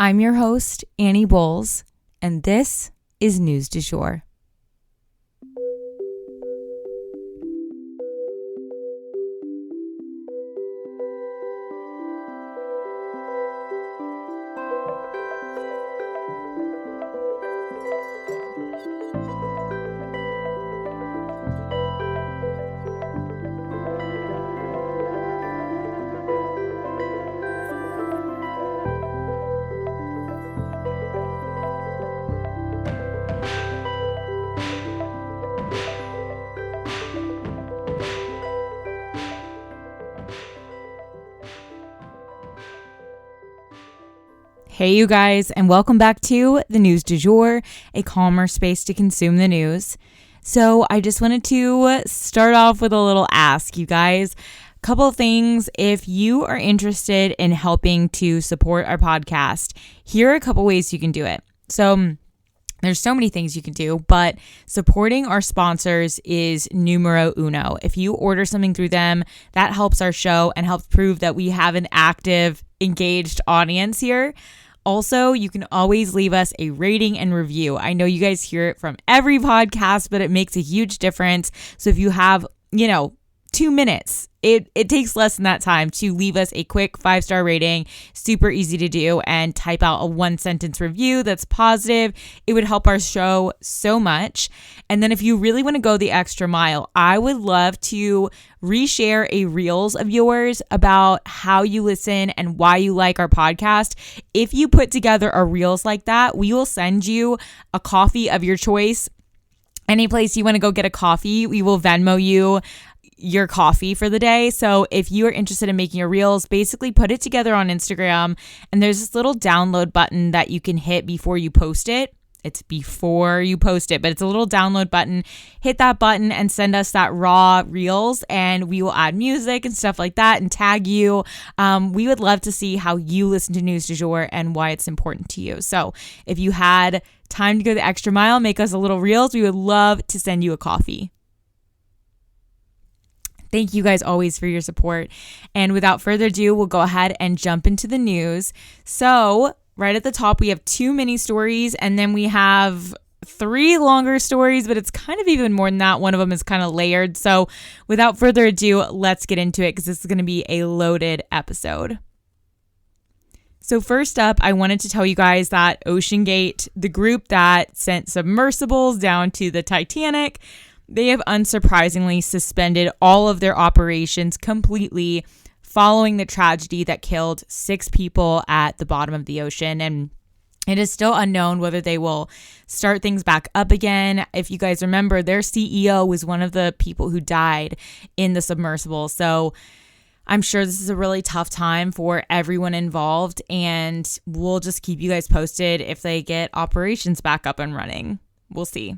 I'm your host, Annie Bowles, and this is News du Jour. Hey, you guys, and welcome back to the News du Jour, a calmer space to consume the news. So I just wanted to start off with a little ask, you guys. Couple of things. If you are interested in helping to support our podcast, here are a couple ways you can do it. So there's so many things you can do, but supporting our sponsors is numero uno. If you order something through them, that helps our show and helps prove that we have an active, engaged audience here. Also, you can always leave us a rating and review. I know you guys hear it from every podcast, but it makes a huge difference. So if you have, 2 minutes, it takes less than that time to leave us a quick 5-star rating. Super easy to do, and type out a 1-sentence review that's positive. It would help our show so much. And then if you really want to go the extra mile, I would love to reshare a reels of yours about how you listen and why you like our podcast. If you put together a reels like that, we will send you a coffee of your choice. Any place you want to go get a coffee, we will Venmo you your coffee for the day. So if you are interested in making your reels, basically put it together on Instagram, and there's this little download button that you can hit before you post it. It's before you post it, but it's a little download button. Hit that button and send us that raw reels, and we will add music and stuff like that and tag you. We would love to see how you listen to News du Jour and why it's important to you. So if you had time to go the extra mile, make us a little reels. We would love to send you a coffee. Thank you guys always for your support. And without further ado, we'll go ahead and jump into the news. So right at the top, we have 2 mini stories, and then we have 3 longer stories, but it's kind of even more than that. One of them is kind of layered. So without further ado, let's get into it because this is going to be a loaded episode. So first up, I wanted to tell you guys that OceanGate, the group that sent submersibles down to the Titanic, they have unsurprisingly suspended all of their operations completely following the tragedy that killed 6 people at the bottom of the ocean. And it is still unknown whether they will start things back up again. If you guys remember, their CEO was one of the people who died in the submersible. So I'm sure this is a really tough time for everyone involved, and we'll just keep you guys posted if they get operations back up and running. We'll see.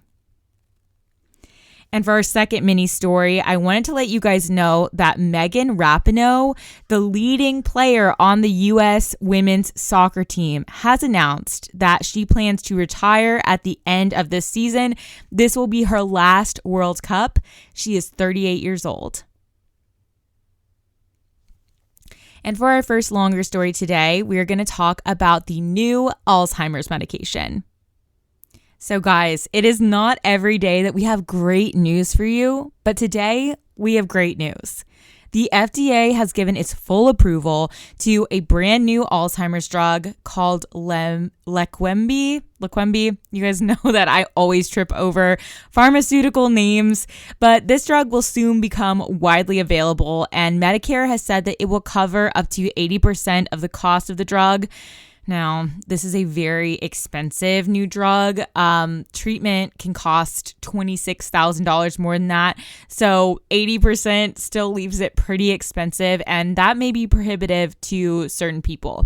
And for our second mini story, I wanted to let you guys know that Megan Rapinoe, the leading player on the U.S. women's soccer team, has announced that she plans to retire at the end of this season. This will be her last World Cup. She is 38 years old. And for our first longer story today, we are going to talk about the new Alzheimer's medication. So guys, it is not every day that we have great news for you, but today we have great news. The FDA has given its full approval to a brand new Alzheimer's drug called Leqembi. You guys know that I always trip over pharmaceutical names, but this drug will soon become widely available, and Medicare has said that it will cover up to 80% of the cost of the drug. Now, this is a very expensive new drug. Treatment can cost $26,000 more than that. So 80% still leaves it pretty expensive, and that may be prohibitive to certain people.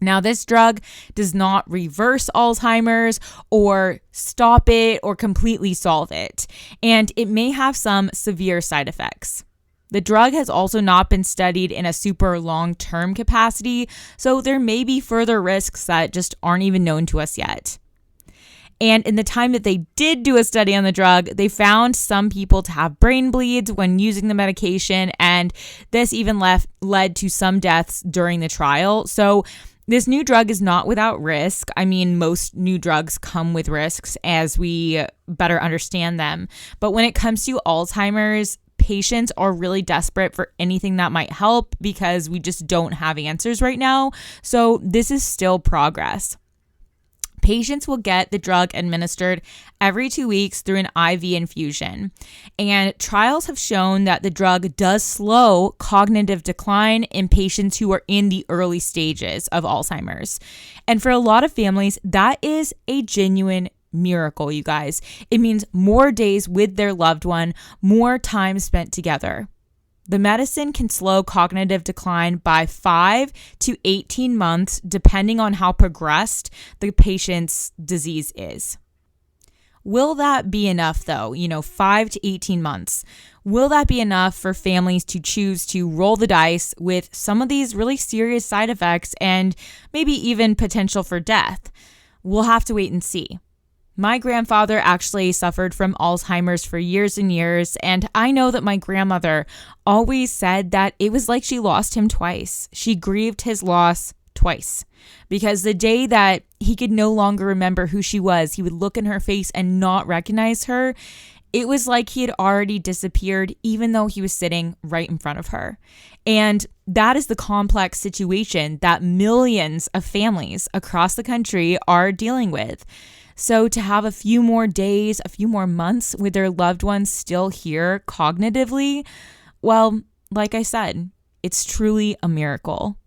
Now, this drug does not reverse Alzheimer's or stop it or completely solve it, and it may have some severe side effects. The drug has also not been studied in a super long-term capacity, so there may be further risks that just aren't even known to us yet. And in the time that they did do a study on the drug, they found some people to have brain bleeds when using the medication, and this even led to some deaths during the trial. So This new drug is not without risk. I mean, most new drugs come with risks as we better understand them. But when it comes to Alzheimer's, patients are really desperate for anything that might help because we just don't have answers right now. So this is still progress. Patients will get the drug administered every 2 weeks through an IV infusion. And trials have shown that the drug does slow cognitive decline in patients who are in the early stages of Alzheimer's. And for a lot of families, that is a genuine miracle, you guys. It means more days with their loved one, more time spent together. The medicine can slow cognitive decline by 5 to 18 months, depending on how progressed the patient's disease is. Will that be enough, though? 5 to 18 months. Will that be enough for families to choose to roll the dice with some of these really serious side effects and maybe even potential for death? We'll have to wait and see. My grandfather actually suffered from Alzheimer's for years and years, and I know that my grandmother always said that it was like she lost him twice. She grieved his loss twice because the day that he could no longer remember who she was, he would look in her face and not recognize her. It was like he had already disappeared, even though he was sitting right in front of her. And that is the complex situation that millions of families across the country are dealing with. So to have a few more days, a few more months with their loved ones still here cognitively, well, like I said, it's truly a miracle.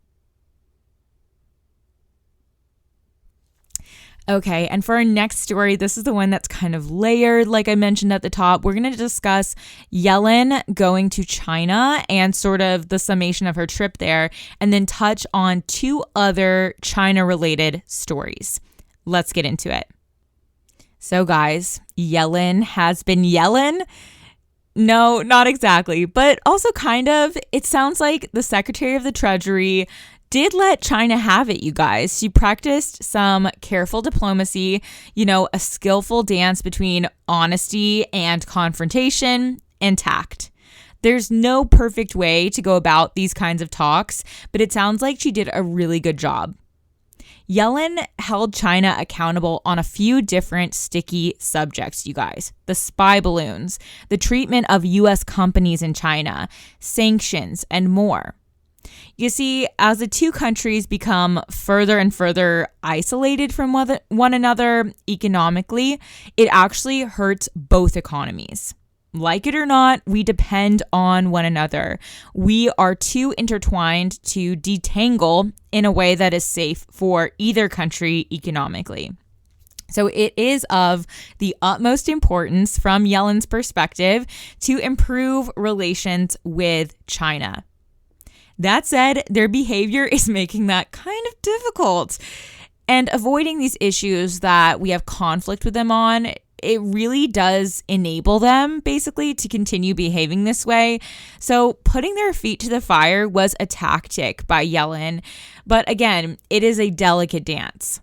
Okay, and for our next story, this is the one that's kind of layered. Like I mentioned at the top, we're going to discuss Yellen going to China and sort of the summation of her trip there, and then touch on 2 other China-related stories. Let's get into it. So guys, Yellen has been yelling. No, not exactly, but also kind of. It sounds like the Secretary of the Treasury did let China have it, you guys. She practiced some careful diplomacy, a skillful dance between honesty and confrontation and tact. There's no perfect way to go about these kinds of talks, but it sounds like she did a really good job. Yellen held China accountable on a few different sticky subjects, you guys. The spy balloons, the treatment of U.S. companies in China, sanctions, and more. You see, as the 2 countries become further and further isolated from one another economically, it actually hurts both economies. Like it or not, we depend on one another. We are too intertwined to detangle in a way that is safe for either country economically. So it is of the utmost importance from Yellen's perspective to improve relations with China. That said, their behavior is making that kind of difficult. And avoiding these issues that we have conflict with them on, it really does enable them basically to continue behaving this way. So putting their feet to the fire was a tactic by Yellen. But again, it is a delicate dance.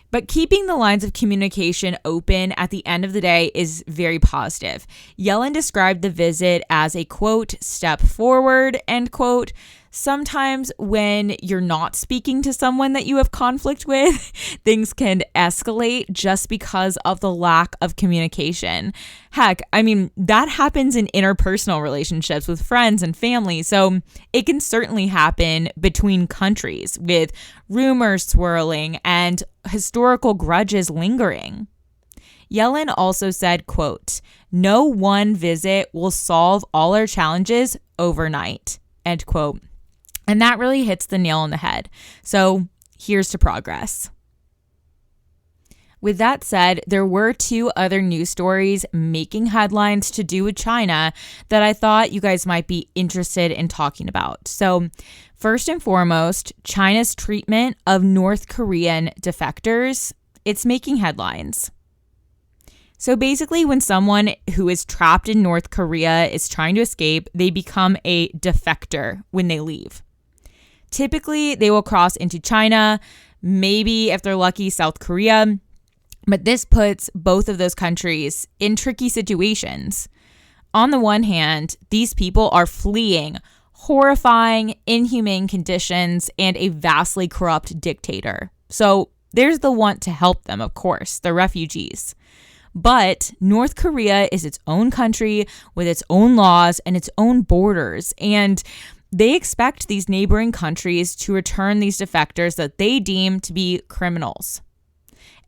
But keeping the lines of communication open at the end of the day is very positive. Yellen described the visit as a, quote, step forward, end quote. Sometimes when you're not speaking to someone that you have conflict with, things can escalate just because of the lack of communication. Heck, that happens in interpersonal relationships with friends and family. So it can certainly happen between countries with rumors swirling and historical grudges lingering. Yellen also said, quote, no one visit will solve all our challenges overnight, end quote. And that really hits the nail on the head. So here's to progress. With that said, there were 2 other news stories making headlines to do with China that I thought you guys might be interested in talking about. So first and foremost, China's treatment of North Korean defectors, it's making headlines. So basically, when someone who is trapped in North Korea is trying to escape, they become a defector when they leave. Typically, they will cross into China, maybe if they're lucky, South Korea. But this puts both of those countries in tricky situations. On the one hand, these people are fleeing horrifying, inhumane conditions, and a vastly corrupt dictator. So there's the want to help them, of course, the refugees. But North Korea is its own country with its own laws and its own borders. And they expect these neighboring countries to return these defectors that they deem to be criminals.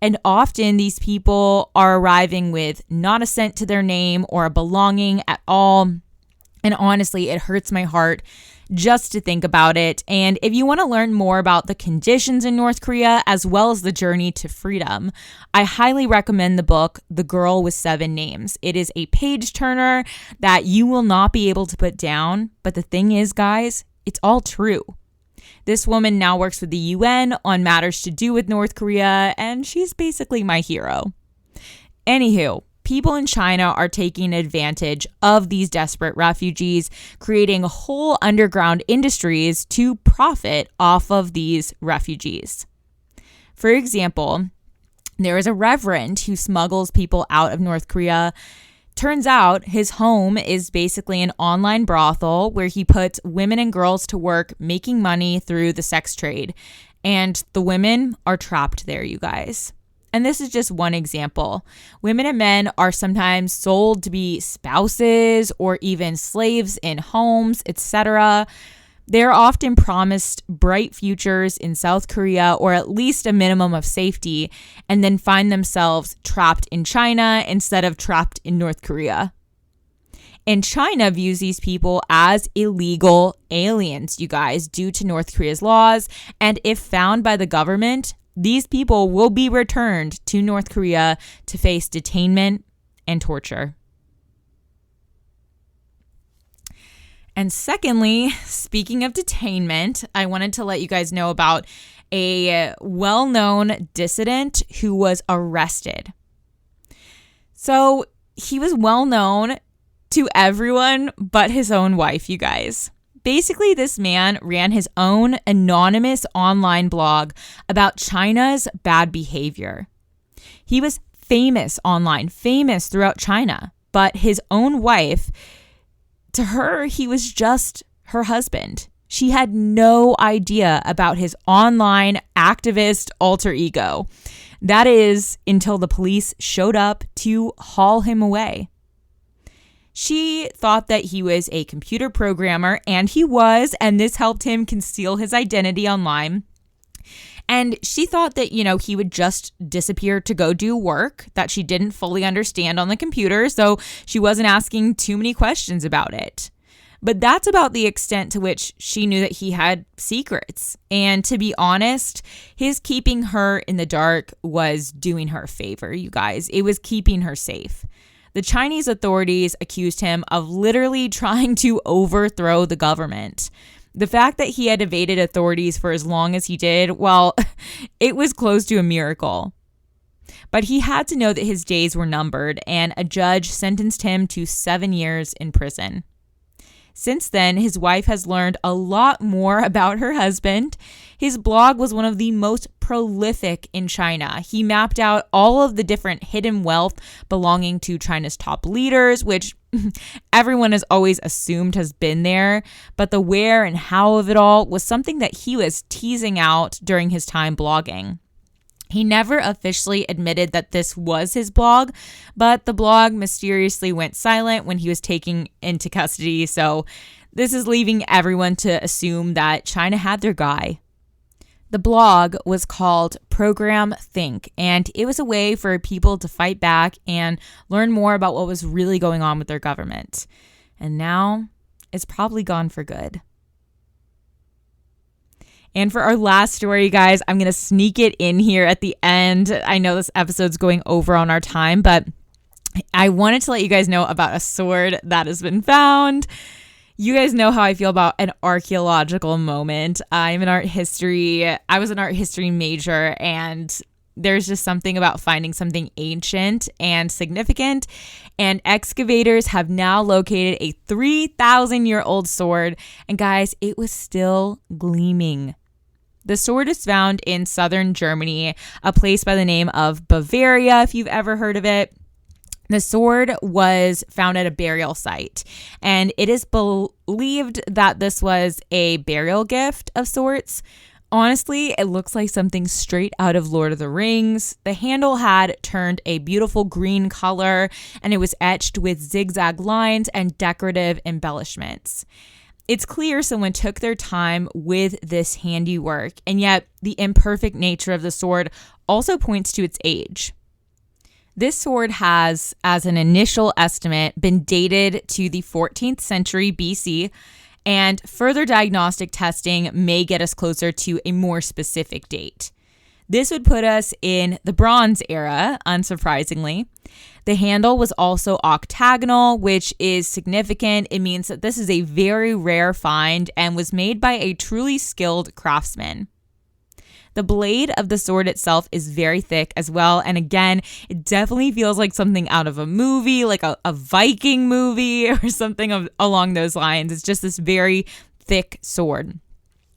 And often these people are arriving with not a cent to their name or a belonging at all. And honestly, it hurts my heart just to think about it. And if you want to learn more about the conditions in North Korea, as well as the journey to freedom, I highly recommend the book, The Girl with Seven Names. It is a page turner that you will not be able to put down. But the thing is, guys, it's all true. This woman now works with the UN on matters to do with North Korea, and she's basically my hero. Anywho, people in China are taking advantage of these desperate refugees, creating whole underground industries to profit off of these refugees. For example, there is a reverend who smuggles people out of North Korea. Turns out his home is basically an online brothel where he puts women and girls to work making money through the sex trade. And the women are trapped there, you guys. And this is just one example. Women and men are sometimes sold to be spouses or even slaves in homes, etc. They're often promised bright futures in South Korea or at least a minimum of safety, and then find themselves trapped in China instead of trapped in North Korea. And China views these people as illegal aliens, you guys, due to North Korea's laws. And if found by the government, these people will be returned to North Korea to face detainment and torture. And secondly, speaking of detainment, I wanted to let you guys know about a well-known dissident who was arrested. So he was well-known to everyone but his own wife, you guys. Basically, this man ran his own anonymous online blog about China's bad behavior. He was famous online, famous throughout China, but his own wife, to her, he was just her husband. She had no idea about his online activist alter ego. That is until the police showed up to haul him away. She thought that he was a computer programmer, and he was, and this helped him conceal his identity online. And she thought that, he would just disappear to go do work that she didn't fully understand on the computer, so she wasn't asking too many questions about it. But that's about the extent to which she knew that he had secrets. And to be honest, his keeping her in the dark was doing her a favor, you guys. It was keeping her safe. The Chinese authorities accused him of literally trying to overthrow the government. The fact that he had evaded authorities for as long as he did, well, it was close to a miracle. But he had to know that his days were numbered, and a judge sentenced him to 7 years in prison. Since then, his wife has learned a lot more about her husband. His blog was one of the most prolific in China. He mapped out all of the different hidden wealth belonging to China's top leaders, which everyone has always assumed has been there. But the where and how of it all was something that he was teasing out during his time blogging. He never officially admitted that this was his blog, but the blog mysteriously went silent when he was taken into custody. So this is leaving everyone to assume that China had their guy. The blog was called Program Think, and it was a way for people to fight back and learn more about what was really going on with their government. And now it's probably gone for good. And for our last story, guys, I'm going to sneak it in here at the end. I know this episode's going over on our time, but I wanted to let you guys know about a sword that has been found. You guys know how I feel about an archaeological moment. I was an art history major, and there's just something about finding something ancient and significant. And excavators have now located a 3,000-year-old sword. And guys, it was still gleaming. The sword is found in southern Germany, a place by the name of Bavaria, if you've ever heard of it. The sword was found at a burial site, and it is believed that this was a burial gift of sorts. Honestly, it looks like something straight out of Lord of the Rings. The handle had turned a beautiful green color, and it was etched with zigzag lines and decorative embellishments. It's clear someone took their time with this handiwork, and yet the imperfect nature of the sword also points to its age. This sword has, as an initial estimate, been dated to the 14th century BC, and further diagnostic testing may get us closer to a more specific date. This would put us in the Bronze Era, unsurprisingly. The handle was also octagonal, which is significant. It means that this is a very rare find and was made by a truly skilled craftsman. The blade of the sword itself is very thick as well. And again, it definitely feels like something out of a movie, like a Viking movie or something along those lines. It's just this very thick sword.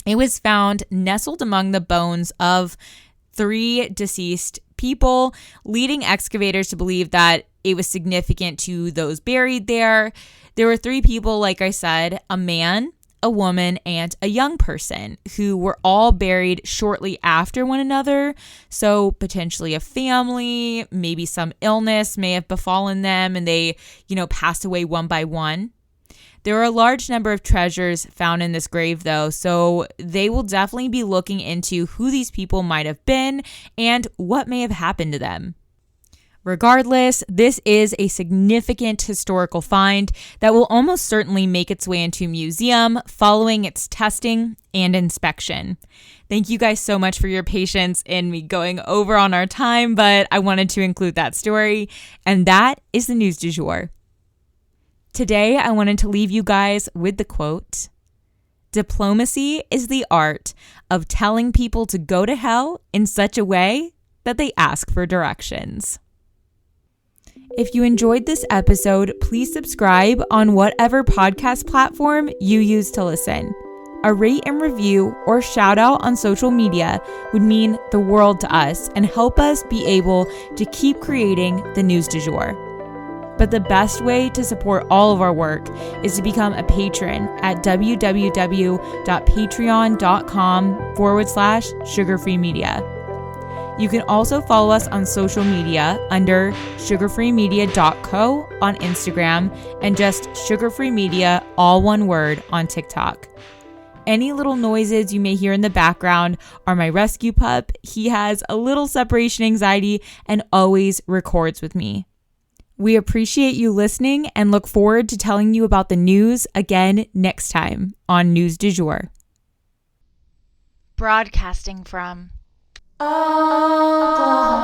It was found nestled among the bones of 3 deceased people, leading excavators to believe that it was significant to those buried there. There were 3 people, like I said, a man, a woman, and a young person who were all buried shortly after one another. So potentially a family, maybe some illness may have befallen them and they, passed away one by one. There are a large number of treasures found in this grave though, so they will definitely be looking into who these people might have been and what may have happened to them. Regardless, this is a significant historical find that will almost certainly make its way into a museum following its testing and inspection. Thank you guys so much for your patience in me going over on our time, but I wanted to include that story, and that is the news du jour. Today, I wanted to leave you guys with the quote, "Diplomacy is the art of telling people to go to hell in such a way that they ask for directions." If you enjoyed this episode, please subscribe on whatever podcast platform you use to listen. A rate and review or shout out on social media would mean the world to us and help us be able to keep creating the news du jour. But the best way to support all of our work is to become a patron at www.patreon.com/sugarfreemedia. You can also follow us on social media under sugarfreemedia.co on Instagram and just sugarfreemedia, all one word, on TikTok. Any little noises you may hear in the background are my rescue pup. He has a little separation anxiety and always records with me. We appreciate you listening and look forward to telling you about the news again next time on News du Jour. Broadcasting from Oklahoma.